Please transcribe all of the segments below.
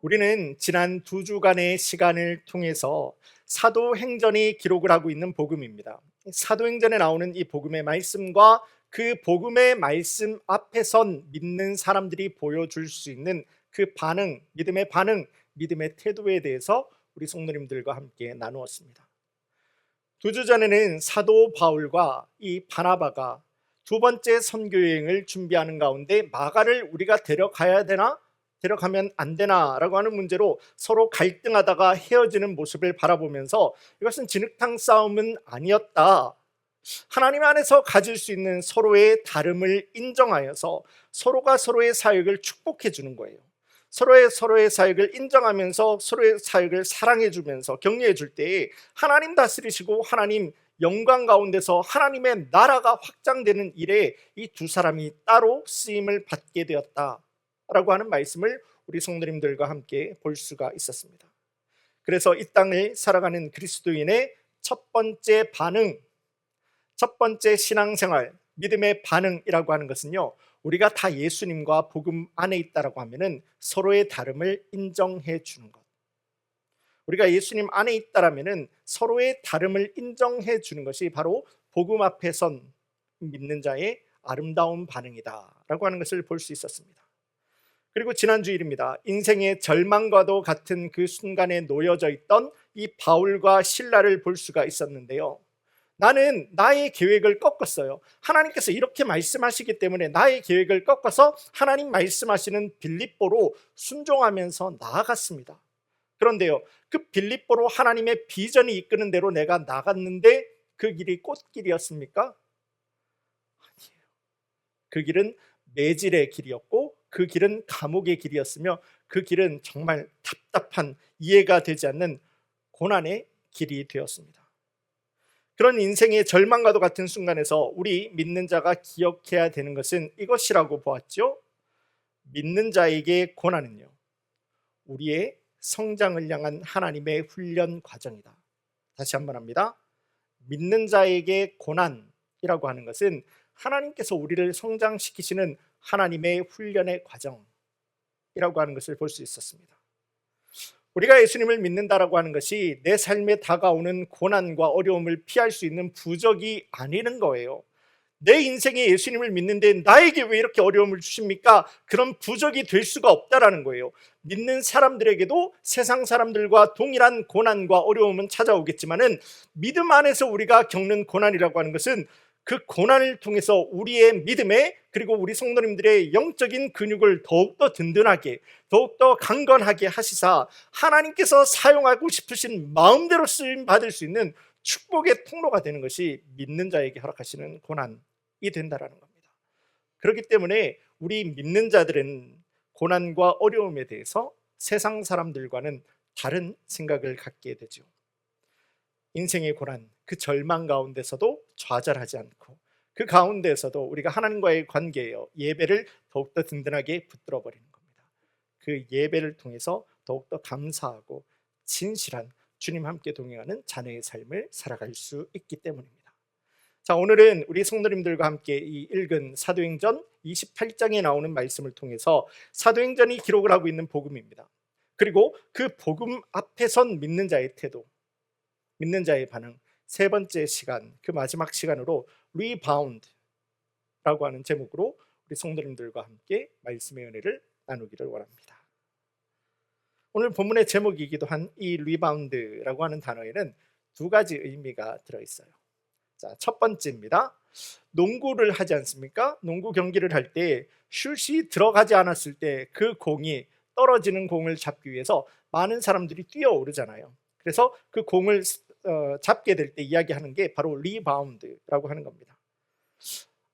우리는 지난 2주간의 시간을 통해서 사도행전이 기록을 하고 있는 복음입니다. 사도행전에 나오는 이 복음의 말씀과 그 복음의 말씀 앞에 선 믿는 사람들이 보여줄 수 있는 그 반응, 믿음의 반응, 믿음의 태도에 대해서 우리 성도님들과 함께 나누었습니다. 2주 전에는 사도 바울과 이 바나바가 두 번째 선교 여행을 준비하는 가운데 마가를 우리가 데려가야 되나 데려가면 안 되나라고 하는 문제로 서로 갈등하다가 헤어지는 모습을 바라보면서 이것은 진흙탕 싸움은 아니었다. 하나님 안에서 가질 수 있는 서로의 다름을 인정하여서 서로가 서로의 사역을 축복해 주는 거예요. 서로의 사역을 인정하면서 서로의 사역을 사랑해 주면서 격려해 줄 때에 하나님 다스리시고 하나님 영광 가운데서 하나님의 나라가 확장되는 일에 이 두 사람이 따로 쓰임을 받게 되었다라고 하는 말씀을 우리 성도님들과 함께 볼 수가 있었습니다. 그래서 이 땅을 살아가는 그리스도인의 첫 번째 반응, 첫 번째 신앙생활, 믿음의 반응이라고 하는 것은요, 우리가 다 예수님과 복음 안에 있다라고 하면은 서로의 다름을 인정해 주는 것. 우리가 예수님 안에 있다라면은 서로의 다름을 인정해 주는 것이 바로 복음 앞에 선 믿는 자의 아름다운 반응이다라고 하는 것을 볼 수 있었습니다. 그리고 지난 주일입니다. 인생의 절망과도 같은 그 순간에 놓여져 있던 이 바울과 실라를 볼 수가 있었는데요. 나는 나의 계획을 꺾었어요. 하나님께서 이렇게 말씀하시기 때문에 나의 계획을 꺾어서 하나님 말씀하시는 빌립보로 순종하면서 나아갔습니다. 그런데요, 그 빌립보로 하나님의 비전이 이끄는 대로 내가 나갔는데 그 길이 꽃길이었습니까? 아니에요. 그 길은 매질의 길이었고 그 길은 감옥의 길이었으며 그 길은 정말 답답한, 이해가 되지 않는 고난의 길이 되었습니다. 그런 인생의 절망과도 같은 순간에서 우리 믿는 자가 기억해야 되는 것은 이것이라고 보았죠. 믿는 자에게 고난은요, 우리의 성장을 향한 하나님의 훈련 과정이다. 다시 한번 합니다. 믿는 자에게 고난이라고 하는 것은 하나님께서 우리를 성장시키시는 하나님의 훈련의 과정이라고 하는 것을 볼 수 있었습니다. 우리가 예수님을 믿는다라고 하는 것이 내 삶에 다가오는 고난과 어려움을 피할 수 있는 부적이 아니는 거예요. 내 인생에 예수님을 믿는데 나에게 왜 이렇게 어려움을 주십니까? 그런 부적이 될 수가 없다라는 거예요. 믿는 사람들에게도 세상 사람들과 동일한 고난과 어려움은 찾아오겠지만은 믿음 안에서 우리가 겪는 고난이라고 하는 것은 그 고난을 통해서 우리의 믿음에, 그리고 우리 성도님들의 영적인 근육을 더욱더 든든하게, 더욱더 강건하게 하시사 하나님께서 사용하고 싶으신 마음대로 쓰임 받을 수 있는 축복의 통로가 되는 것이 믿는 자에게 허락하시는 고난이 된다라는 겁니다. 그렇기 때문에 우리 믿는 자들은 고난과 어려움에 대해서 세상 사람들과는 다른 생각을 갖게 되죠. 인생의 고난, 그 절망 가운데서도 좌절하지 않고 그 가운데서도 우리가 하나님과의 관계예요, 예배를 더욱더 든든하게 붙들어 버리는 겁니다. 그 예배를 통해서 더욱더 감사하고 진실한 주님 함께 동행하는 자녀의 삶을 살아갈 수 있기 때문입니다. 자, 오늘은 우리 성도님들과 함께 이 읽은 사도행전 28장에 나오는 말씀을 통해서 사도행전이 기록을 하고 있는 복음입니다. 그리고 그 복음 앞에 선 믿는 자의 태도, 믿는 자의 반응, 세 번째 시간, 그 마지막 시간으로 리바운드라고 하는 제목으로 우리 성도님들과 함께 말씀의 은혜를 나누기를 원합니다. 오늘 본문의 제목이기도 한 이 리바운드라고 하는 단어에는 두 가지 의미가 들어있어요. 자, 첫 번째입니다. 농구를 하지 않습니까? 농구 경기를 할 때 슛이 들어가지 않았을 때 그 공이, 떨어지는 공을 잡기 위해서 많은 사람들이 뛰어오르잖아요. 그래서 그 공을 잡게 될 때 이야기하는 게 바로 리바운드라고 하는 겁니다.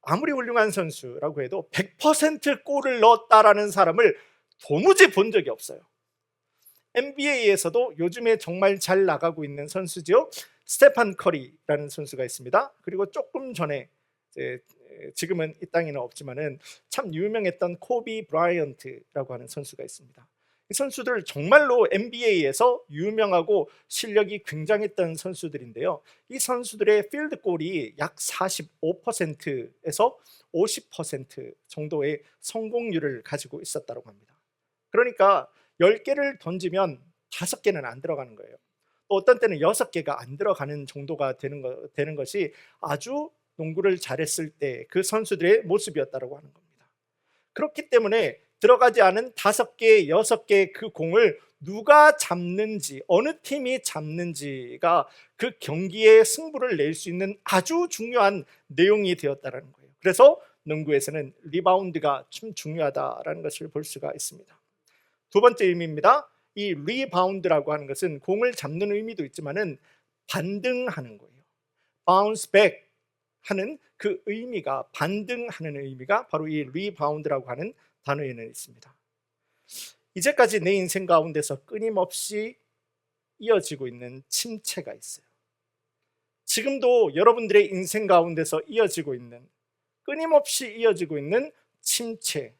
아무리 훌륭한 선수라고 해도 100% 골을 넣었다라는 사람을 도무지 본 적이 없어요. NBA에서도 요즘에 정말 잘 나가고 있는 선수죠. 스테판 커리라는 선수가 있습니다. 그리고 조금 전에, 지금은 이 땅에는 없지만은 참 유명했던 코비 브라이언트라고 하는 선수가 있습니다. 이 선수들 정말로 NBA에서 유명하고 실력이 굉장했던 선수들인데요. 이 선수들의 필드골이 약 45%에서 50% 정도의 성공률을 가지고 있었다고 합니다. 그러니까 10개를 던지면 5개는 안 들어가는 거예요. 또 어떤 때는 6개가 안 들어가는 정도가 되는 것이 아주 농구를 잘했을 때 그 선수들의 모습이었다고 하는 겁니다. 그렇기 때문에 들어가지 않은 5개, 6개 그 공을 누가 잡는지, 어느 팀이 잡는지가 그 경기의 승부를 낼 수 있는 아주 중요한 내용이 되었다는 거예요. 그래서 농구에서는 리바운드가 좀 중요하다라는 것을 볼 수가 있습니다. 두 번째 의미입니다. 이 리바운드라고 하는 것은 공을 잡는 의미도 있지만은 반등하는 거예요. bounce back 하는 그 의미가, 반등하는 의미가 바로 이 리바운드라고 하는 단어에는 있습니다. 이제까지 내 인생 가운데서 끊임없이 이어지고 있는 침체가 있어요. 지금도 여러분들의 인생 가운데서 이어지고 있는, 끊임없이 이어지고 있는 침체,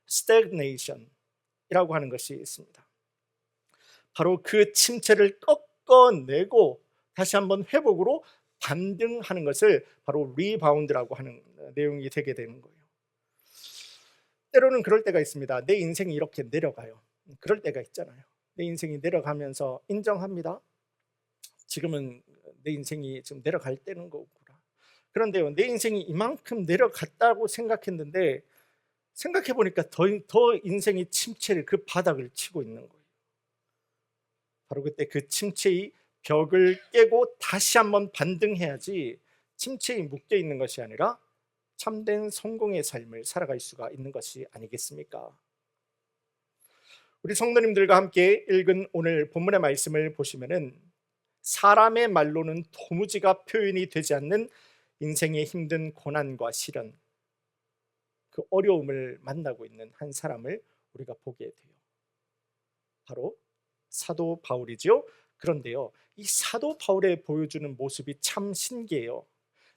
stagnation이라고 하는 것이 있습니다. 바로 그 침체를 꺾어내고 다시 한번 회복으로 반등하는 것을 바로 리바운드라고 하는 내용이 되게 되는 거예요. 때로는 그럴 때가 있습니다. 내 인생이 이렇게 내려가요. 그럴 때가 있잖아요. 내 인생이 내려가면서 인정합니다. 지금은 내 인생이 지금 내려갈 때는 거구나. 그런데요, 내 인생이 이만큼 내려갔다고 생각했는데 생각해 보니까 더 인생이 침체를, 그 바닥을 치고 있는 거예요. 바로 그때 그 침체의 벽을 깨고 다시 한번 반등해야지 침체에 묶여 있는 것이 아니라 참된 성공의 삶을 살아갈 수가 있는 것이 아니겠습니까? 우리 성도님들과 함께 읽은 오늘 본문의 말씀을 보시면은 사람의 말로는 도무지가 표현이 되지 않는 인생의 힘든 고난과 시련, 그 어려움을 만나고 있는 한 사람을 우리가 보게 돼요. 바로 사도 바울이지요. 그런데요, 이 사도 바울의 보여주는 모습이 참 신기해요.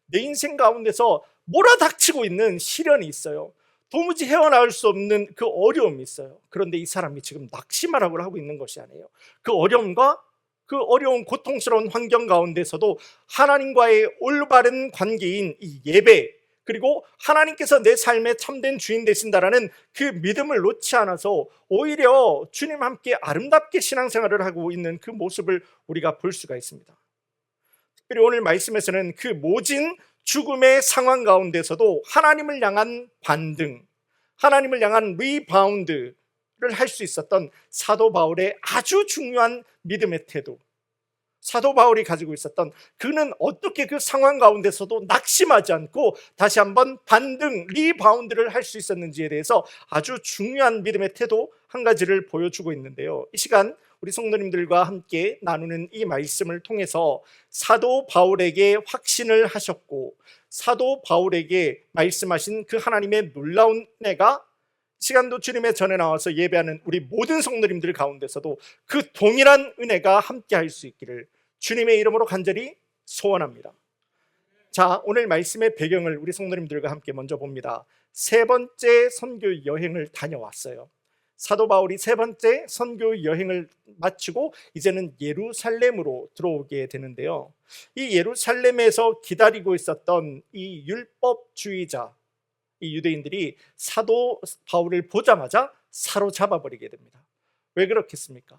내 인생 가운데서 몰아닥치고 있는 시련이 있어요. 도무지 헤어나올 수 없는 그 어려움이 있어요. 그런데 이 사람이 지금 낙심하라고 하고 있는 것이 아니에요. 그 어려움과 그 어려운 고통스러운 환경 가운데서도 하나님과의 올바른 관계인 이 예배, 그리고 하나님께서 내 삶의 참된 주인 되신다라는 그 믿음을 놓지 않아서 오히려 주님 함께 아름답게 신앙생활을 하고 있는 그 모습을 우리가 볼 수가 있습니다. 특별히 오늘 말씀에서는 그 모진 죽음의 상황 가운데서도 하나님을 향한 반등, 하나님을 향한 리바운드를 할 수 있었던 사도 바울의 아주 중요한 믿음의 태도, 사도 바울이 가지고 있었던, 그는 어떻게 그 상황 가운데서도 낙심하지 않고 다시 한번 반등, 리바운드를 할 수 있었는지에 대해서 아주 중요한 믿음의 태도 한 가지를 보여주고 있는데요. 이 시간 우리 성도님들과 함께 나누는 이 말씀을 통해서 사도 바울에게 확신을 하셨고 사도 바울에게 말씀하신 그 하나님의 놀라운 은혜가 시간도 주님의 전에 나와서 예배하는 우리 모든 성도님들 가운데서도 그 동일한 은혜가 함께 할 수 있기를 주님의 이름으로 간절히 소원합니다. 자, 오늘 말씀의 배경을 우리 성도님들과 함께 먼저 봅니다. 세 번째 선교 여행을 다녀왔어요. 사도 바울이 세 번째 선교 여행을 마치고 이제는 예루살렘으로 들어오게 되는데요. 이 예루살렘에서 기다리고 있었던 이 율법주의자, 이 유대인들이 사도 바울을 보자마자 사로잡아 버리게 됩니다. 왜 그렇겠습니까?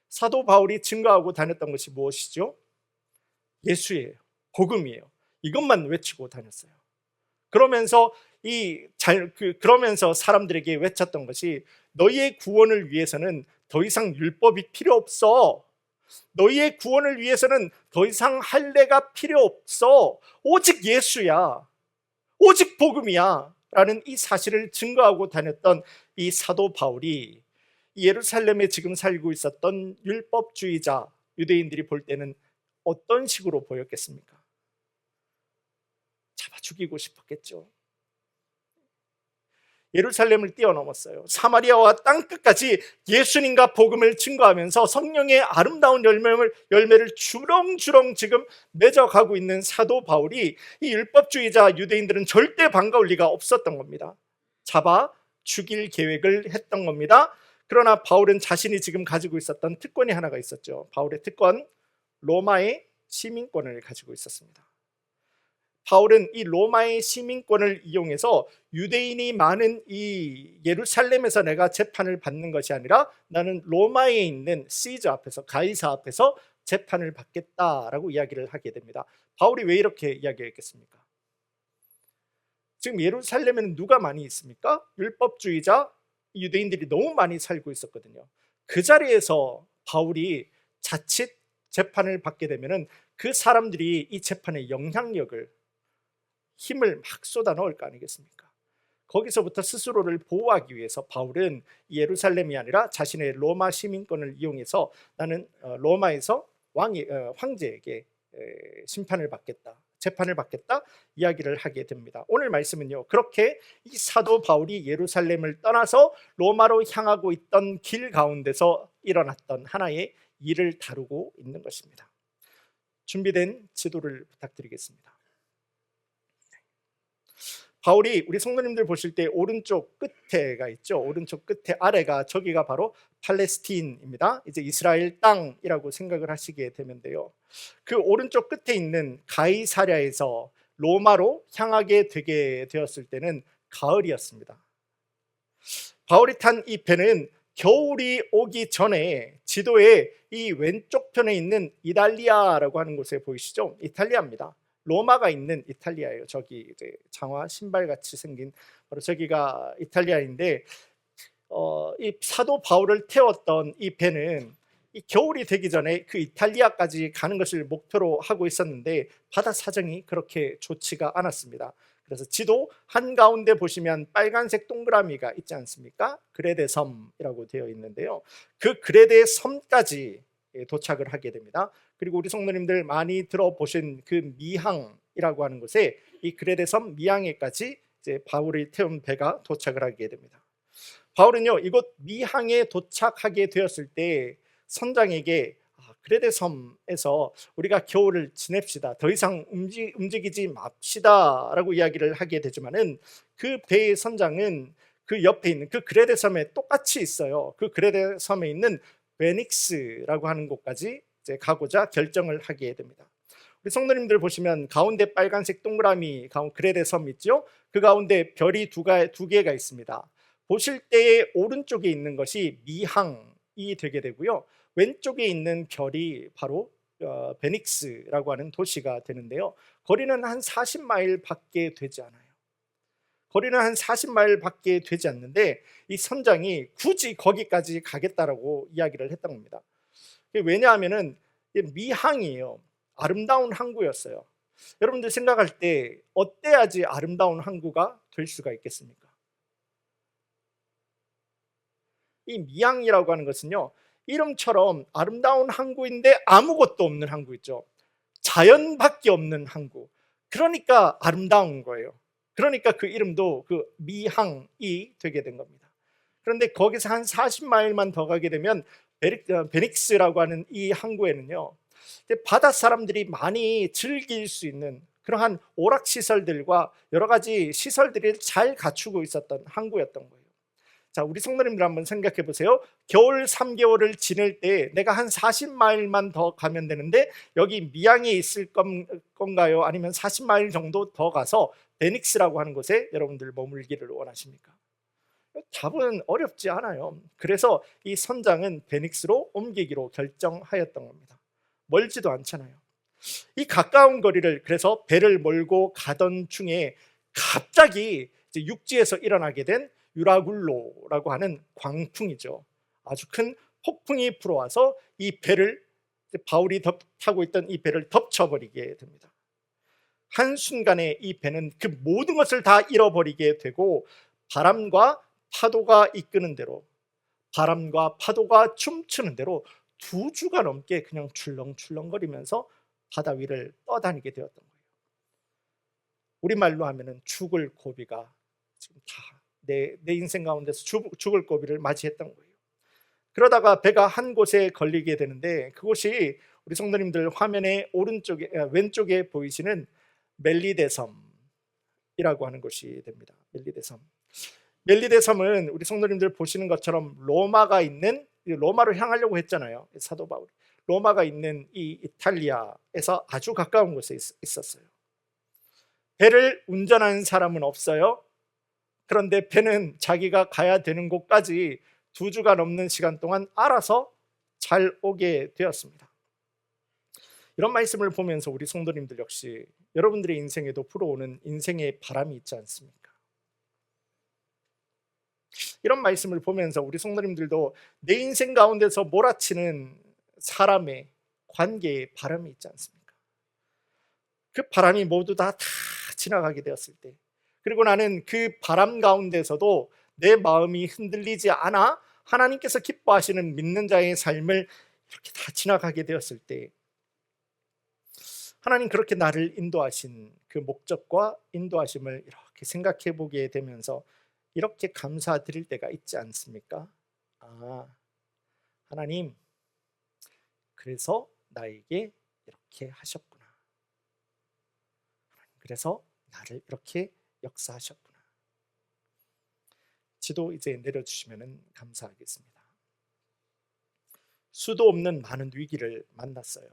사도 바울이 증거하고 다녔던 것이 무엇이죠? 예수예요. 복음이에요. 이것만 외치고 다녔어요. 그러면서 그러면서 사람들에게 외쳤던 것이 너희의 구원을 위해서는 더 이상 율법이 필요 없어. 너희의 구원을 위해서는 더 이상 할례가 필요 없어. 오직 예수야. 오직 복음이야. 라는 이 사실을 증거하고 다녔던 이 사도 바울이 예루살렘에 지금 살고 있었던 율법주의자 유대인들이 볼 때는 어떤 식으로 보였겠습니까? 잡아 죽이고 싶었겠죠. 예루살렘을 뛰어넘었어요. 사마리아와 땅끝까지 예수님과 복음을 증거하면서 성령의 아름다운 열매를 주렁주렁 지금 맺어가고 있는 사도 바울이 이 율법주의자 유대인들은 절대 반가울 리가 없었던 겁니다. 잡아 죽일 계획을 했던 겁니다. 그러나 바울은 자신이 지금 가지고 있었던 특권이 하나가 있었죠. 바울의 특권, 로마의 시민권을 가지고 있었습니다. 바울은 이 로마의 시민권을 이용해서 유대인이 많은 이 예루살렘에서 내가 재판을 받는 것이 아니라 나는 로마에 있는 시저 앞에서, 가이사 앞에서 재판을 받겠다라고 이야기를 하게 됩니다. 바울이 왜 이렇게 이야기했겠습니까? 지금 예루살렘에는 누가 많이 있습니까? 율법주의자 유대인들이 너무 많이 살고 있었거든요. 그 자리에서 바울이 자칫 재판을 받게 되면은 그 사람들이 이 재판의 영향력을, 힘을 막 쏟아 넣을 거 아니겠습니까? 거기서부터 스스로를 보호하기 위해서 바울은 예루살렘이 아니라 자신의 로마 시민권을 이용해서 나는 로마에서 황제에게 심판을 받겠다, 재판을 받겠다 이야기를 하게 됩니다. 오늘 말씀은요, 그렇게 이 사도 바울이 예루살렘을 떠나서 로마로 향하고 있던 길 가운데서 일어났던 하나의 일을 다루고 있는 것입니다. 준비된 지도를 부탁드리겠습니다. 바울이, 우리 성도님들 보실 때 오른쪽 끝에가 있죠. 오른쪽 끝에 아래가, 저기가 바로 팔레스틴입니다. 이제 이스라엘 땅이라고 생각을 하시게 되는데요, 그 오른쪽 끝에 있는 가이사랴에서 로마로 향하게 되게 되었을 때는 가을이었습니다. 바울이 탄 이 배는 겨울이 오기 전에 지도에 이 왼쪽 편에 있는 이탈리아라고 하는 곳에 보이시죠? 이탈리아입니다. 로마가 있는 이탈리아예요. 저기 이제 장화 신발 같이 생긴 바로 저기가 이탈리아인데, 이 사도 바울을 태웠던 이 배는 이 겨울이 되기 전에 그 이탈리아까지 가는 것을 목표로 하고 있었는데 바다 사정이 그렇게 좋지가 않았습니다. 그래서 지도 한가운데 보시면 빨간색 동그라미가 있지 않습니까? 그레데 섬이라고 되어 있는데요, 그 그레데 섬까지 도착을 하게 됩니다. 그리고 우리 성도님들 많이 들어보신 그 미항이라고 하는 곳에, 이 그레데 섬 미항에까지 이제 바울이 태운 배가 도착을 하게 됩니다. 바울은요, 이곳 미항에 도착하게 되었을 때 선장에게 그레데 섬에서 우리가 겨울을 지냅시다, 더 이상 움직이지 맙시다 라고 이야기를 하게 되지만은, 그 배의 선장은 그 옆에 있는 그 그레데 섬에 똑같이 있어요. 그 그레데 섬에 있는 베닉스라고 하는 곳까지 이제 가고자 결정을 하게 됩니다. 우리 성도님들 보시면 가운데 빨간색 동그라미 그레데 섬 있죠? 그 가운데 별이 두 개가 있습니다. 보실 때에 오른쪽에 있는 것이 미항이 되게 되고요, 왼쪽에 있는 별이 바로 베닉스라고 하는 도시가 되는데요, 거리는 한 40마일 밖에 되지 않아요. 거리는 한 40마일 밖에 되지 않는데 이 선장이 굳이 거기까지 가겠다라고 이야기를 했던 겁니다. 왜냐하면은 미항이에요. 아름다운 항구였어요. 여러분들 생각할 때 어때야지 아름다운 항구가 될 수가 있겠습니까? 이 미항이라고 하는 것은요, 이름처럼 아름다운 항구인데 아무것도 없는 항구 있죠. 자연밖에 없는 항구. 그러니까 아름다운 거예요. 그러니까 그 이름도 그 미항이 되게 된 겁니다. 그런데 거기서 한 40마일만 더 가게 되면 베닉스라고 하는 이 항구에는요, 바다 사람들이 많이 즐길 수 있는 그러한 오락시설들과 여러 가지 시설들을 잘 갖추고 있었던 항구였던 거예요. 자, 우리 성도님들 한번 생각해 보세요. 겨울 3개월을 지낼 때 내가 한 40마일만 더 가면 되는데 여기 미항에 있을 건가요? 아니면 40마일 정도 더 가서 베닉스라고 하는 곳에 여러분들 머물기를 원하십니까? 답은 어렵지 않아요. 그래서 이 선장은 베닉스로 옮기기로 결정하였던 겁니다. 멀지도 않잖아요. 이 가까운 거리를 그래서 배를 몰고 가던 중에 갑자기 이제 육지에서 일어나게 된 유라굴로라고 하는 광풍이죠. 아주 큰 폭풍이 불어와서 이 배를, 바울이 타고 있던 이 배를 덮쳐버리게 됩니다. 한순간에 이 배는 그 모든 것을 다 잃어버리게 되고, 바람과 파도가 이끄는 대로, 바람과 파도가 춤추는 대로 2주가 넘게 그냥 출렁출렁거리면서 바다 위를 떠다니게 되었던 거예요. 우리말로 하면은 죽을 고비가 지금 다 내 인생 가운데서 죽을 고비를 맞이했던 거예요. 그러다가 배가 한 곳에 걸리게 되는데, 그곳이 우리 성도님들 화면의 왼쪽에 보이시는 멜리데 섬이라고 하는 곳이 됩니다. 멜리데 섬. 멜리데 섬은 우리 성도님들 보시는 것처럼 로마로 향하려고 했잖아요. 사도 바울이 로마가 있는 이 이탈리아에서 아주 가까운 곳에 있었어요. 배를 운전하는 사람은 없어요. 그런데 배는 자기가 가야 되는 곳까지 2주가 넘는 시간 동안 알아서 잘 오게 되었습니다. 이런 말씀을 보면서 우리 성도님들 역시 여러분들의 인생에도 불어오는 인생의 바람이 있지 않습니까? 이런 말씀을 보면서 우리 성도님들도 내 인생 가운데서 몰아치는 사람의 관계의 바람이 있지 않습니까? 그 바람이 모두 다 지나가게 되었을 때, 그리고 나는 그 바람 가운데서도 내 마음이 흔들리지 않아 하나님께서 기뻐하시는 믿는 자의 삶을 이렇게 다 지나가게 되었을 때, 하나님 그렇게 나를 인도하신 그 목적과 인도하심을 이렇게 생각해 보게 되면서 이렇게 감사드릴 때가 있지 않습니까? 아, 하나님, 그래서 나에게 이렇게 하셨구나. 그래서 나를 이렇게 역사하셨구나. 지도 이제 내려주시면 감사하겠습니다. 수도 없는 많은 위기를 만났어요.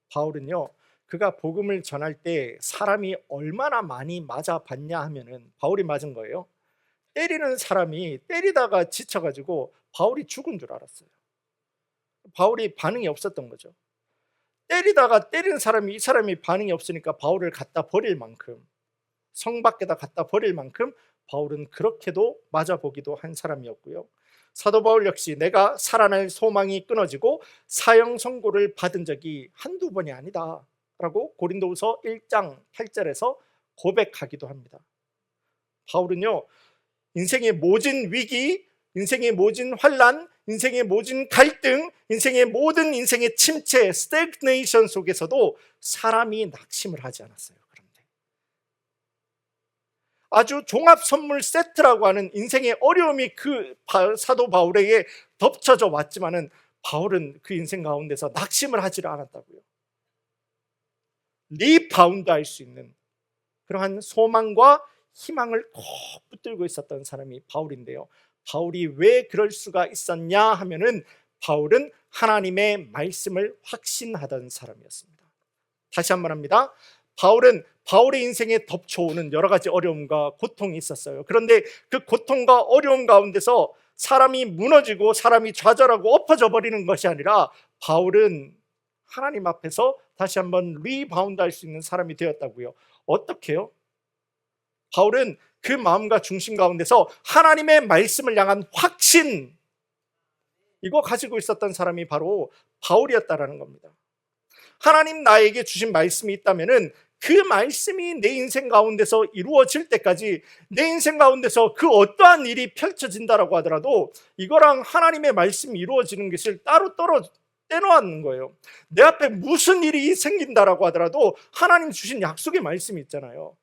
바울은요, 그가 복음을 전할 때 사람이 얼마나 많이 맞아봤냐 하면은, 바울이 맞은 거예요. 때리는 사람이 때리다가 지쳐가지고 바울이 죽은 줄 알았어요. 바울이 반응이 없었던 거죠. 때리다가 때리는 사람이, 이 사람이 반응이 없으니까 바울을 갖다 버릴 만큼, 성 밖에다 갖다 버릴 만큼 바울은 그렇게도 맞아보기도 한 사람이었고요. 사도 바울 역시 내가 살아날 소망이 끊어지고 사형 선고를 받은 적이 한두 번이 아니다 라고 고린도후서 1장 8절에서 고백하기도 합니다. 바울은요, 인생의 모진 위기, 인생의 모진 환란, 인생의 모진 갈등, 인생의 모든 인생의 침체, 스태그네이션 속에서도 사람이 낙심을 하지 않았어요. 그런데 아주 종합 선물 세트라고 하는 인생의 어려움이 그 사도 바울에게 덮쳐져 왔지만은 바울은 그 인생 가운데서 낙심을 하지를 않았다고요. 리바운드 할 수 있는 그러한 소망과 희망을 꼭 붙들고 있었던 사람이 바울인데요. 바울이 왜 그럴 수가 있었냐 하면은 바울은 하나님의 말씀을 확신하던 사람이었습니다. 다시 한번 합니다. 바울은 바울의 인생에 덮쳐오는 여러 가지 어려움과 고통이 있었어요. 그런데 그 고통과 어려움 가운데서 사람이 무너지고 사람이 좌절하고 엎어져 버리는 것이 아니라 바울은 하나님 앞에서 다시 한번 리바운드 할 수 있는 사람이 되었다고요. 어떻게요? 바울은 그 마음과 중심 가운데서 하나님의 말씀을 향한 확신, 이거 가지고 있었던 사람이 바로 바울이었다라는 겁니다. 하나님 나에게 주신 말씀이 있다면은 그 말씀이 내 인생 가운데서 이루어질 때까지, 내 인생 가운데서 그 어떠한 일이 펼쳐진다라고 하더라도 이거랑 하나님의 말씀이 이루어지는 것을 따로 떼놓는 거예요. 내 앞에 무슨 일이 생긴다라고 하더라도 하나님 주신 약속의 말씀이 있잖아요.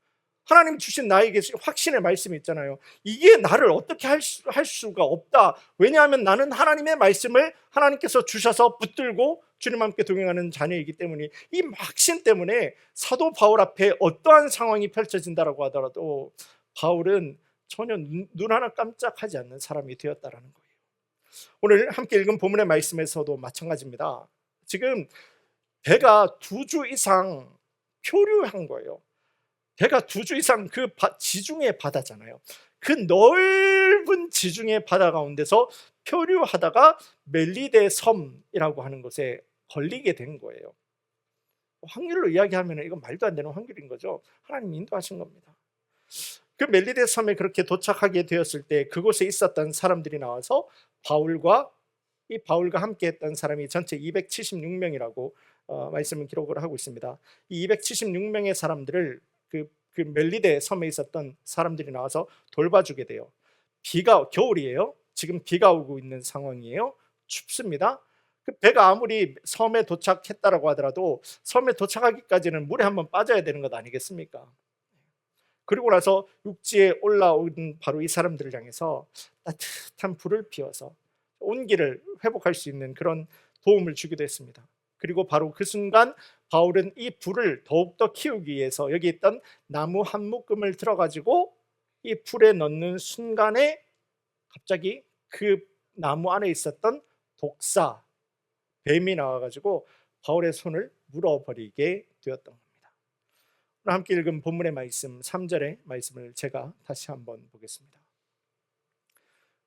하나님 주신 나에게 확신의 말씀이 있잖아요. 이게 나를 어떻게 할 수가 없다. 왜냐하면 나는 하나님의 말씀을 하나님께서 주셔서 붙들고 주님 함께 동행하는 자녀이기 때문에, 이 확신 때문에 사도 바울 앞에 어떠한 상황이 펼쳐진다라고 하더라도 바울은 전혀 눈 하나 깜짝하지 않는 사람이 되었다라는 거예요. 오늘 함께 읽은 본문의 말씀에서도 마찬가지입니다. 지금 배가 2주 이상 표류한 거예요. 배가 2주 이상 그 지중해 바다잖아요. 그 넓은 지중해 바다 가운데서 표류하다가 멜리데 섬이라고 하는 곳에 걸리게 된 거예요. 확률로 이야기하면 이건 말도 안 되는 확률인 거죠. 하나님 인도하신 겁니다. 그 멜리데 섬에 그렇게 도착하게 되었을 때 그곳에 있었던 사람들이 나와서 바울과 함께 했던 사람이 전체 276명이라고 말씀을 기록을 하고 있습니다. 이 276명의 사람들을 그 멜리데 섬에 있었던 사람들이 나와서 돌봐주게 돼요. 겨울이에요. 지금 비가 오고 있는 상황이에요. 춥습니다. 그 배가 아무리 섬에 도착했다라고 하더라도 섬에 도착하기까지는 물에 한번 빠져야 되는 것 아니겠습니까? 그리고 나서 육지에 올라온 바로 이 사람들을 향해서 따뜻한 불을 피워서 온기를 회복할 수 있는 그런 도움을 주기도 했습니다. 그리고 바로 그 순간 바울은 이 불을 더욱더 키우기 위해서 여기 있던 나무 한 묶음을 들어가지고 이 불에 넣는 순간에 갑자기 그 나무 안에 있었던 독사, 뱀이 나와가지고 바울의 손을 물어버리게 되었던 겁니다. 오늘 함께 읽은 본문의 말씀 3절의 말씀을 제가 다시 한번 보겠습니다.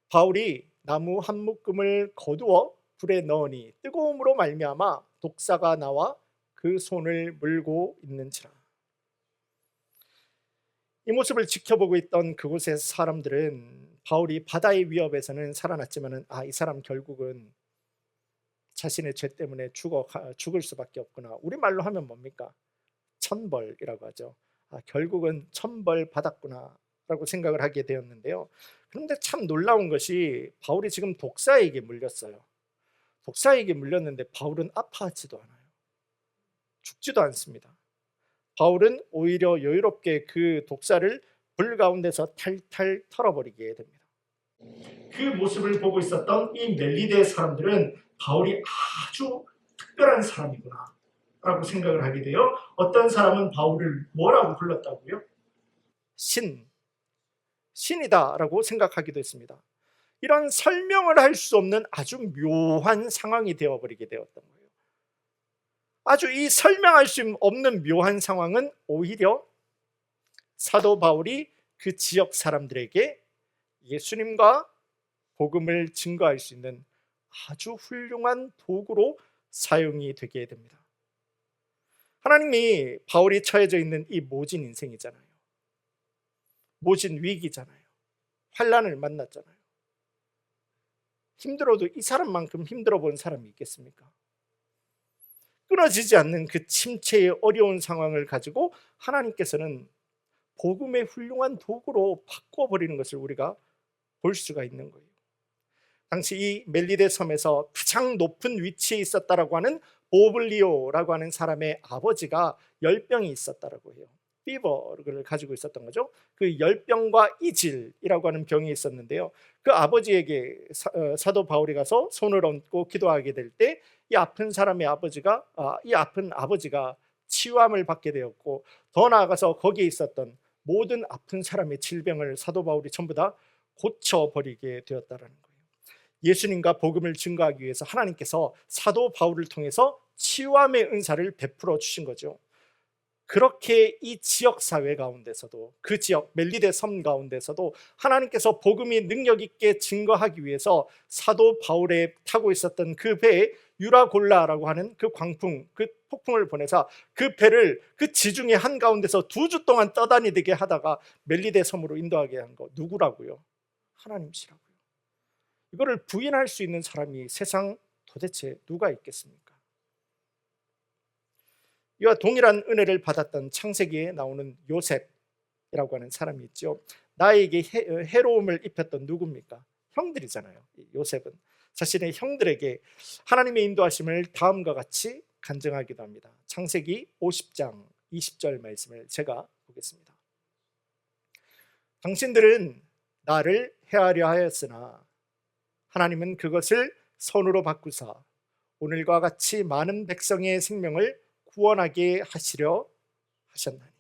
바울이 나무 한 묶음을 거두어 불에 넣으니 뜨거움으로 말미암아 독사가 나와 그 손을 물고 있는지라. 이 모습을 지켜보고 있던 그곳의 사람들은 바울이 바다의 위협에서는 살아났지만 이 사람 결국은 자신의 죄 때문에 죽을 수밖에 없구나. 우리말로 하면 뭡니까? 천벌이라고 하죠. 결국은 천벌 받았구나 라고 생각을 하게 되었는데요. 그런데 참 놀라운 것이 바울이 지금 독사에게 물렸어요. 독사에게 물렸는데 바울은 아파하지도 않아요. 죽지도 않습니다. 바울은 오히려 여유롭게 그 독사를 불 가운데서 탈탈 털어버리게 됩니다. 그 모습을 보고 있었던 이 멜리데 사람들은 바울이 아주 특별한 사람이구나 라고 생각을 하게 돼요. 어떤 사람은 바울을 뭐라고 불렀다고요? 신이다 라고 생각하기도 했습니다. 이런 설명을 할 수 없는 아주 묘한 상황이 되어버리게 되었던 거예요. 아주 이 설명할 수 없는 묘한 상황은 오히려 사도 바울이 그 지역 사람들에게 예수님과 복음을 증거할 수 있는 아주 훌륭한 도구로 사용이 되게 됩니다. 하나님이 바울이 처해져 있는 이 모진 인생이잖아요. 모진 위기잖아요. 환난을 만났잖아요. 힘들어도 이 사람만큼 힘들어 본 사람이 있겠습니까? 끊어지지 않는 그 침체의 어려운 상황을 가지고 하나님께서는 복음의 훌륭한 도구로 바꿔버리는 것을 우리가 볼 수가 있는 거예요. 당시 이 멜리데 섬에서 가장 높은 위치에 있었다라고 하는 오블리오라고 하는 사람의 아버지가 열병이 있었다라고 해요. 피버를 가지고 있었던 거죠. 그 열병과 이질이라고 하는 병이 있었는데요. 그 아버지에게 사도 바울이 가서 손을 얹고 기도하게 될 때 이 아픈 사람의 이 아픈 아버지가 치유함을 받게 되었고, 더 나아가서 거기에 있었던 모든 아픈 사람의 질병을 사도 바울이 전부 다 고쳐버리게 되었다라는 거예요. 예수님과 복음을 증거하기 위해서 하나님께서 사도 바울을 통해서 치유함의 은사를 베풀어 주신 거죠. 그렇게 이 지역 사회 가운데서도, 그 지역 멜리데 섬 가운데서도 하나님께서 복음이 능력 있게 증거하기 위해서 사도 바울에 타고 있었던 그 배에 유라골라라고 하는 그 광풍, 그 폭풍을 보내서 그 배를 그 지중해 한가운데서 2주 동안 떠다니게 하다가 멜리데 섬으로 인도하게 한 거 누구라고요? 하나님이시라고요. 이거를 부인할 수 있는 사람이 세상 도대체 누가 있겠습니까? 이와 동일한 은혜를 받았던 창세기에 나오는 요셉이라고 하는 사람이 있죠. 나에게 해로움을 입혔던 누굽니까? 형들이잖아요. 요셉은 자신의 형들에게 하나님의 인도하심을 다음과 같이 간증하기도 합니다. 창세기 50장 20절 말씀을 제가 보겠습니다. 당신들은 나를 해하려 하였으나 하나님은 그것을 선으로 바꾸사 오늘과 같이 많은 백성의 생명을 구원하게 하시려 하셨나니.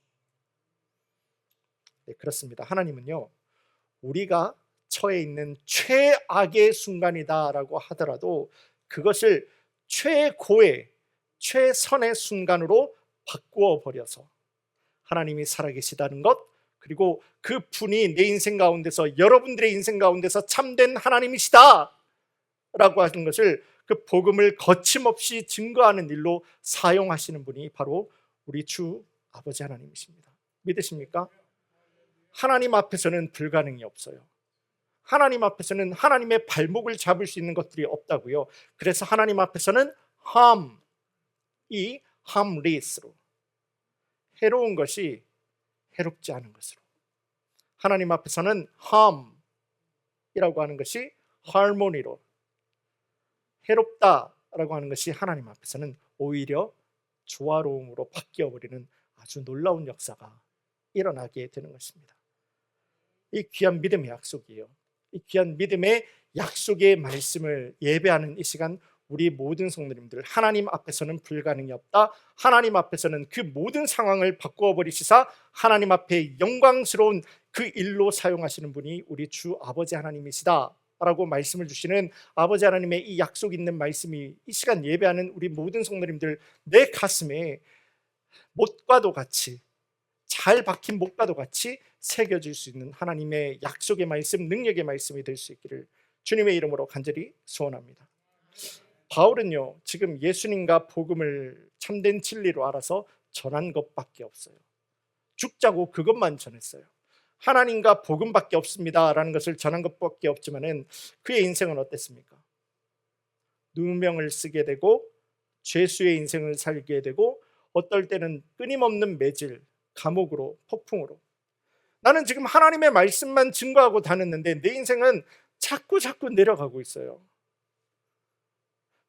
네, 그렇습니다. 하나님은요, 우리가 처해 있는 최악의 순간이다라고 하더라도 그것을 최고의 최선의 순간으로 바꾸어 버려서 하나님이 살아계시다는 것, 그리고 그 분이 내 인생 가운데서, 여러분들의 인생 가운데서 참된 하나님이시다 라고 하는 것을, 그 복음을 거침없이 증거하는 일로 사용하시는 분이 바로 우리 주 아버지 하나님이십니다. 믿으십니까? 하나님 앞에서는 불가능이 없어요. 하나님 앞에서는 하나님의 발목을 잡을 수 있는 것들이 없다고요. 그래서 하나님 앞에서는 harmless로, 해로운 것이 해롭지 않은 것으로, 하나님 앞에서는 harm이라고 하는 것이 harmony로, 해롭다라고 하는 것이 하나님 앞에서는 오히려 조화로움으로 바뀌어버리는 아주 놀라운 역사가 일어나게 되는 것입니다. 이 귀한 믿음의 약속이에요. 이 귀한 믿음의 약속의 말씀을 예배하는 이 시간, 우리 모든 성도님들, 하나님 앞에서는 불가능이 없다. 하나님 앞에서는 그 모든 상황을 바꾸어 버리시사 하나님 앞에 영광스러운 그 일로 사용하시는 분이 우리 주 아버지 하나님이시다 라고 말씀을 주시는 아버지 하나님의 이 약속 있는 말씀이 이 시간 예배하는 우리 모든 성도님들 내 가슴에 못과도 같이 잘 박힌 목과도 같이 새겨질 수 있는 하나님의 약속의 말씀, 능력의 말씀이 될 수 있기를 주님의 이름으로 간절히 소원합니다. 바울은요, 지금 예수님과 복음을 참된 진리로 알아서 전한 것밖에 없어요. 죽자고 그것만 전했어요. 하나님과 복음밖에 없습니다라는 것을 전한 것밖에 없지만은 그의 인생은 어땠습니까? 누명을 쓰게 되고 죄수의 인생을 살게 되고 어떨 때는 끊임없는 매질, 감옥으로, 폭풍으로. 나는 지금 하나님의 말씀만 증거하고 다녔는데 내 인생은 자꾸 내려가고 있어요.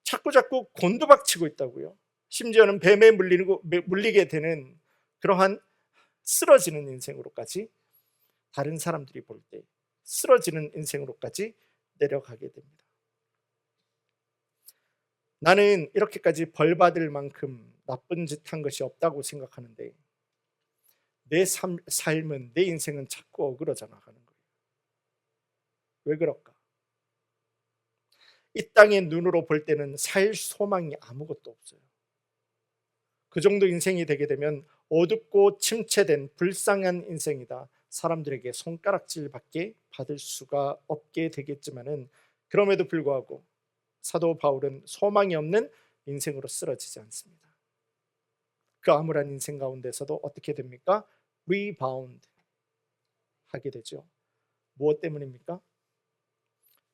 자꾸 곤두박치고 있다고요. 심지어는 뱀에 물리게 되는 그러한 쓰러지는 인생으로까지, 다른 사람들이 볼 때 쓰러지는 인생으로까지 내려가게 됩니다. 나는 이렇게까지 벌 받을 만큼 나쁜 짓 한 것이 없다고 생각하는데 내 삶은, 내 인생은 자꾸 어그러져 나가는 거예요. 왜 그럴까? 이 땅의 눈으로 볼 때는 살 소망이 아무것도 없어요. 그 정도 인생이 되게 되면 어둡고 침체된 불쌍한 인생이다, 사람들에게 손가락질밖에 받을 수가 없게 되겠지만은, 그럼에도 불구하고 사도 바울은 소망이 없는 인생으로 쓰러지지 않습니다. 그 암울한 인생 가운데서도 어떻게 됩니까? 리바운드 하게 되죠. 무엇 때문입니까?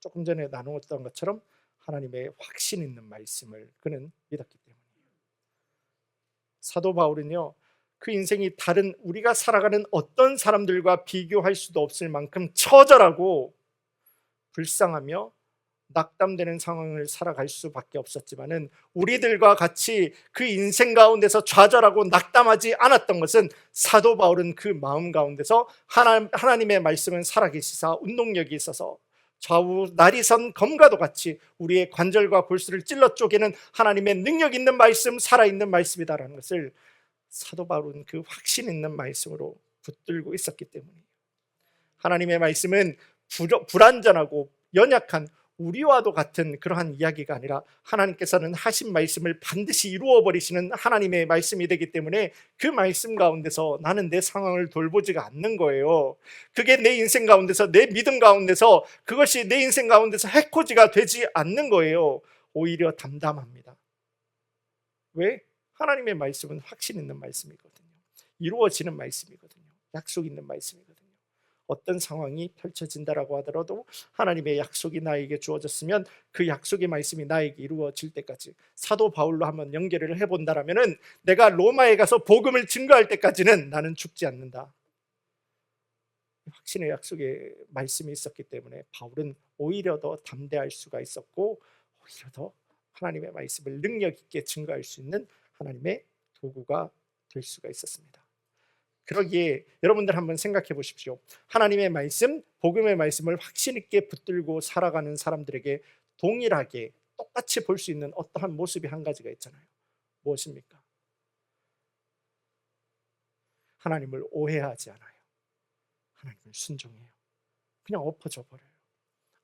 조금 전에 나누었던 것처럼 하나님의 확신 있는 말씀을 그는 믿었기 때문이에요. 사도 바울은요, 그 인생이 다른 우리가 살아가는 어떤 사람들과 비교할 수도 없을 만큼 처절하고 불쌍하며 낙담되는 상황을 살아갈 수밖에 없었지만은, 우리들과 같이 그 인생 가운데서 좌절하고 낙담하지 않았던 것은, 사도 바울은 그 마음 가운데서 하나님의 말씀은 살아계시사 운동력이 있어서 좌우 날이선 검과도 같이 우리의 관절과 골수를 찔러 쪼개는 하나님의 능력 있는 말씀, 살아있는 말씀이다라는 것을 사도 바울은 그 확신 있는 말씀으로 붙들고 있었기 때문이에요. 하나님의 말씀은 불완전하고 연약한 우리와도 같은 그러한 이야기가 아니라 하나님께서는 하신 말씀을 반드시 이루어 버리시는 하나님의 말씀이 되기 때문에 그 말씀 가운데서 나는 내 상황을 돌보지가 않는 거예요. 그게 내 인생 가운데서, 내 믿음 가운데서, 그것이 내 인생 가운데서 해코지가 되지 않는 거예요. 오히려 담담합니다. 왜? 하나님의 말씀은 확신 있는 말씀이거든요. 이루어지는 말씀이거든요. 약속 있는 말씀이거든요. 어떤 상황이 펼쳐진다라고 하더라도 하나님의 약속이 나에게 주어졌으면 그 약속의 말씀이 나에게 이루어질 때까지, 사도 바울로 한번 연결을 해본다라면은 내가 로마에 가서 복음을 증거할 때까지는 나는 죽지 않는다. 확신의 약속의 말씀이 있었기 때문에 바울은 오히려 더 담대할 수가 있었고, 오히려 더 하나님의 말씀을 능력 있게 증거할 수 있는 하나님의 도구가 될 수가 있었습니다. 그러기에 여러분들 한번 생각해 보십시오. 하나님의 말씀, 복음의 말씀을 확신 있게 붙들고 살아가는 사람들에게 동일하게 똑같이 볼 수 있는 어떠한 모습이 한 가지가 있잖아요. 무엇입니까? 하나님을 오해하지 않아요. 하나님을 순종해요. 그냥 엎어져 버려요.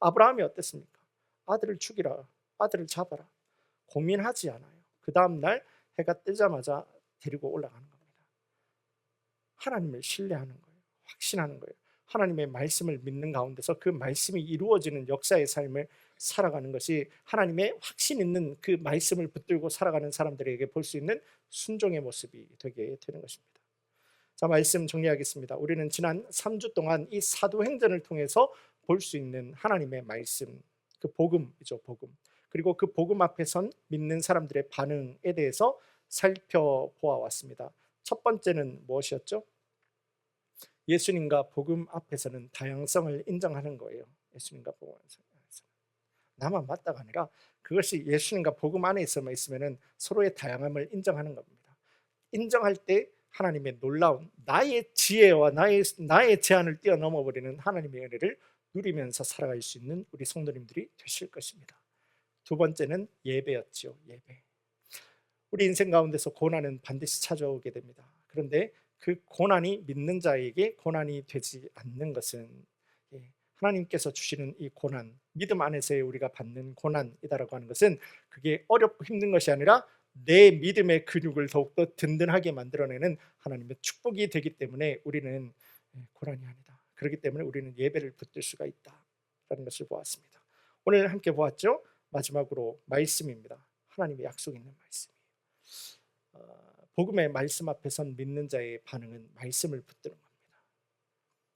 아브라함이 어땠습니까? 아들을 죽이라, 아들을 잡아라, 고민하지 않아요. 그 다음 날 해가 뜨자마자 데리고 올라가는 겁니다. 하나님을 신뢰하는 거예요. 확신하는 거예요. 하나님의 말씀을 믿는 가운데서 그 말씀이 이루어지는 역사의 삶을 살아가는 것이 하나님의 확신 있는 그 말씀을 붙들고 살아가는 사람들에게 볼 수 있는 순종의 모습이 되게 되는 것입니다. 자, 말씀 정리하겠습니다. 우리는 지난 3주 동안 이 사도행전을 통해서 볼 수 있는 하나님의 말씀, 그 복음이죠, 복음. 그리고 그 복음 앞에 선 믿는 사람들의 반응에 대해서 살펴보아 왔습니다. 첫 번째는 무엇이었죠? 예수님과 복음 앞에서는 다양성을 인정하는 거예요. 예수님과 복음 앞에서 나만 맞다가 아니라 그것이 예수님과 복음 안에 있으면 서로의 다양함을 인정하는 겁니다. 인정할 때 하나님의 놀라운, 나의 지혜와 나의 제한을 뛰어넘어 버리는 하나님의 은혜를 누리면서 살아갈 수 있는 우리 성도님들이 되실 것입니다. 두 번째는 예배였지요. 예배. 우리 인생 가운데서 고난은 반드시 찾아오게 됩니다. 그런데 그 고난이 믿는 자에게 고난이 되지 않는 것은, 하나님께서 주시는 이 고난, 믿음 안에서의 우리가 받는 고난이다라고 하는 것은, 그게 어렵고 힘든 것이 아니라 내 믿음의 근육을 더욱더 든든하게 만들어내는 하나님의 축복이 되기 때문에 우리는 고난이 아니다. 그렇기 때문에 우리는 예배를 붙들 수가 있다라는 것을 보았습니다. 오늘 함께 보았죠. 마지막으로 말씀입니다. 하나님의 약속 있는 말씀이에요. 복음의 말씀 앞에선 믿는 자의 반응은 말씀을 붙드는 겁니다.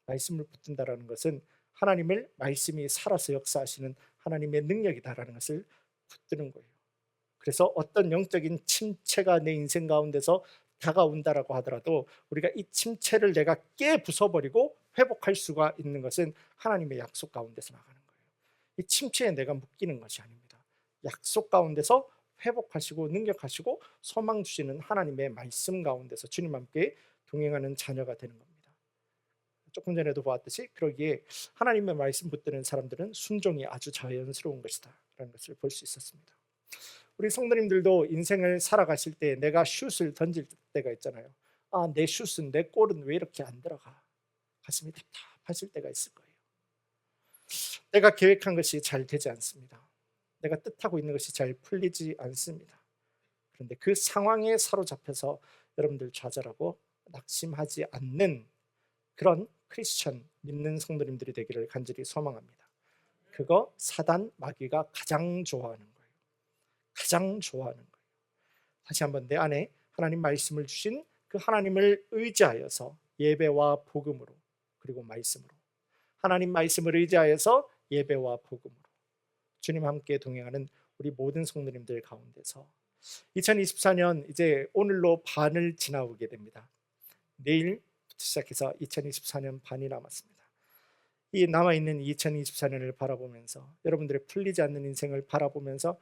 말씀을 붙든다라는 것은 하나님을 말씀이 살아서 역사하시는 하나님의 능력이다라는 것을 붙드는 거예요. 그래서 어떤 영적인 침체가 내 인생 가운데서 다가온다라고 하더라도 우리가 이 침체를 내가 깨 부숴버리고 회복할 수가 있는 것은 하나님의 약속 가운데서 나가는 거예요. 이 침체에 내가 묶이는 것이 아닙니다. 약속 가운데서 회복하시고 능력하시고 소망 주시는 하나님의 말씀 가운데서 주님 함께 동행하는 자녀가 되는 겁니다. 조금 전에도 보았듯이 그러기에 하나님의 말씀 붙드는 사람들은 순종이 아주 자연스러운 것이다 라는 것을 볼 수 있었습니다. 우리 성도님들도 인생을 살아가실 때 내가 슛을 던질 때가 있잖아요. 내 슛은, 내 골은 왜 이렇게 안 들어가? 가슴이 답답하실 때가 있을 거예요. 내가 계획한 것이 잘 되지 않습니다. 내가 뜻하고 있는 것이 잘 풀리지 않습니다. 그런데 그 상황에 사로잡혀서 여러분들 좌절하고 낙심하지 않는 그런 크리스천 믿는 성도님들이 되기를 간절히 소망합니다. 그거 사단 마귀가 가장 좋아하는 거예요. 가장 좋아하는 거예요. 다시 한번 내 안에 하나님 말씀을 주신 그 하나님을 의지하여서 예배와 복음으로 그리고 말씀으로 하나님 말씀을 의지하여서 예배와 복음으로 주님 함께 동행하는 우리 모든 성도님들 가운데서 2024년 이제 오늘로 반을 지나오게 됩니다. 내일부터 시작해서 2024년 반이 남았습니다. 이 남아있는 2024년을 바라보면서 여러분들의 풀리지 않는 인생을 바라보면서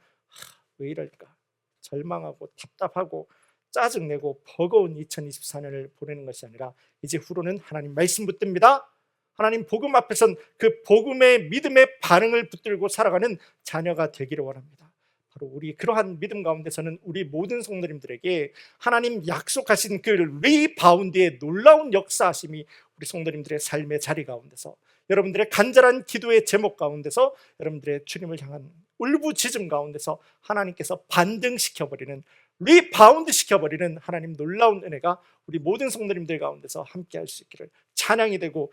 왜 이럴까? 절망하고 답답하고 짜증내고 버거운 2024년을 보내는 것이 아니라 이제 후로는 하나님 말씀 붙듭니다. 하나님 복음 앞에선 그 복음의 믿음의 반응을 붙들고 살아가는 자녀가 되기를 원합니다. 바로 우리 그러한 믿음 가운데서는 우리 모든 성도님들에게 하나님 약속하신 그 리바운드의 놀라운 역사하심이 우리 성도님들의 삶의 자리 가운데서 여러분들의 간절한 기도의 제목 가운데서 여러분들의 주님을 향한 울부짖음 가운데서 하나님께서 반등시켜버리는 리바운드 시켜버리는 하나님 놀라운 은혜가 우리 모든 성도님들 가운데서 함께할 수 있기를 찬양이 되고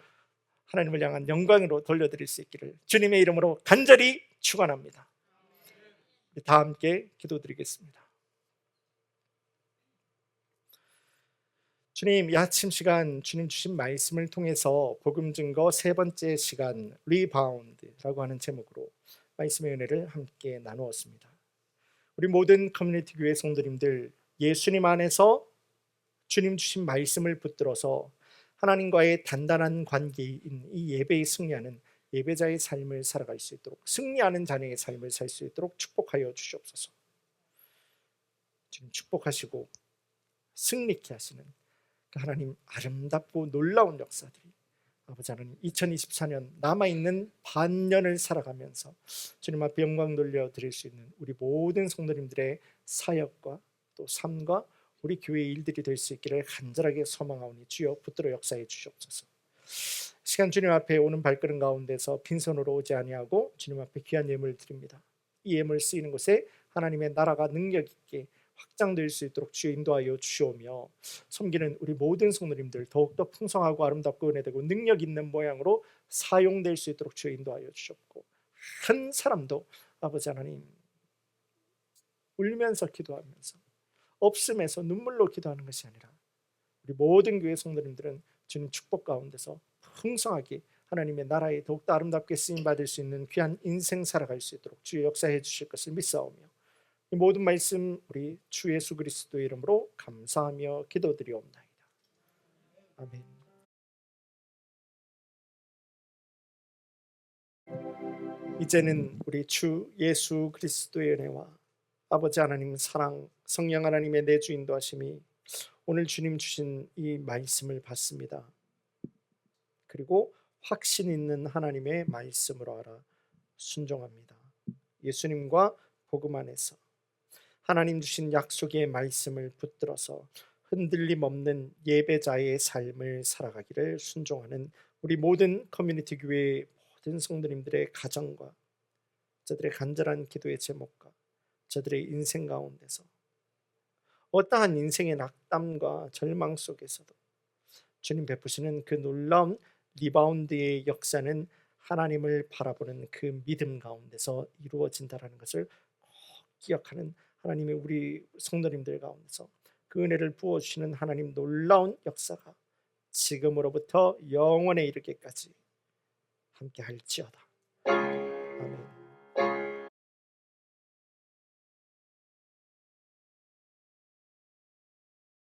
하나님을 향한 영광으로 돌려드릴 수 있기를 주님의 이름으로 간절히 축원합니다. 다 함께 기도드리겠습니다. 주님, 이 아침 시간 주님 주신 말씀을 통해서 복음 증거 세 번째 시간 리바운드라고 하는 제목으로 말씀의 은혜를 함께 나누었습니다. 우리 모든 커뮤니티 교회 성도님들 예수님 안에서 주님 주신 말씀을 붙들어서 하나님과의 단단한 관계인 이 예배에 승리하는 예배자의 삶을 살아갈 수 있도록 승리하는 자녀의 삶을 살 수 있도록 축복하여 주시옵소서. 주님 축복하시고 승리케 하시는 그 하나님 아름답고 놀라운 역사들이 아버지 하나님 2024년 남아있는 반년을 살아가면서 주님 앞에 영광 돌려드릴 수 있는 우리 모든 성도님들의 사역과 또 삶과 우리 교회의 일들이 될 수 있기를 간절하게 소망하오니 주여 붙들어 역사해 주시옵소서. 시간 주님 앞에 오는 발걸음 가운데서 빈손으로 오지 아니하고 주님 앞에 귀한 예물 드립니다. 이 예물 쓰이는 곳에 하나님의 나라가 능력 있게 확장될 수 있도록 주여 인도하여 주시오며 섬기는 우리 모든 성도님들 더욱더 풍성하고 아름답고 은혜되고 능력 있는 모양으로 사용될 수 있도록 주여 인도하여 주셨고 한 사람도 아버지 하나님 울면서 기도하면서 없음에서 눈물로 기도하는 것이 아니라 우리 모든 교회 성도님들은 주님 축복 가운데서 풍성하게 하나님의 나라에 더욱더 아름답게 쓰임받을 수 있는 귀한 인생 살아갈 수 있도록 주의 역사해 주실 것을 믿사오며 이 모든 말씀 우리 주 예수 그리스도의 이름으로 감사하며 기도드리옵나이다. 아멘. 이제는 우리 주 예수 그리스도의 은혜와 아버지 하나님 사랑 성령 하나님의 내주 인도하심이 오늘 주님 주신 이 말씀을 받습니다. 그리고 확신 있는 하나님의 말씀으로 알아 순종합니다. 예수님과 복음 안에서 하나님 주신 약속의 말씀을 붙들어서 흔들림 없는 예배자의 삶을 살아가기를 순종하는 우리 모든 커뮤니티 교회의 모든 성도님들의 가정과 저들의 간절한 기도의 제목과 저들의 인생 가운데서 어떠한 인생의 낙담과 절망 속에서도 주님 베푸시는 그 놀라운 리바운드의 역사는 하나님을 바라보는 그 믿음 가운데서 이루어진다라는 것을 꼭 기억하는 하나님의 우리 성도님들 가운데서 그 은혜를 부어주시는 하나님 놀라운 역사가 지금으로부터 영원에 이르기까지 함께 할지어다.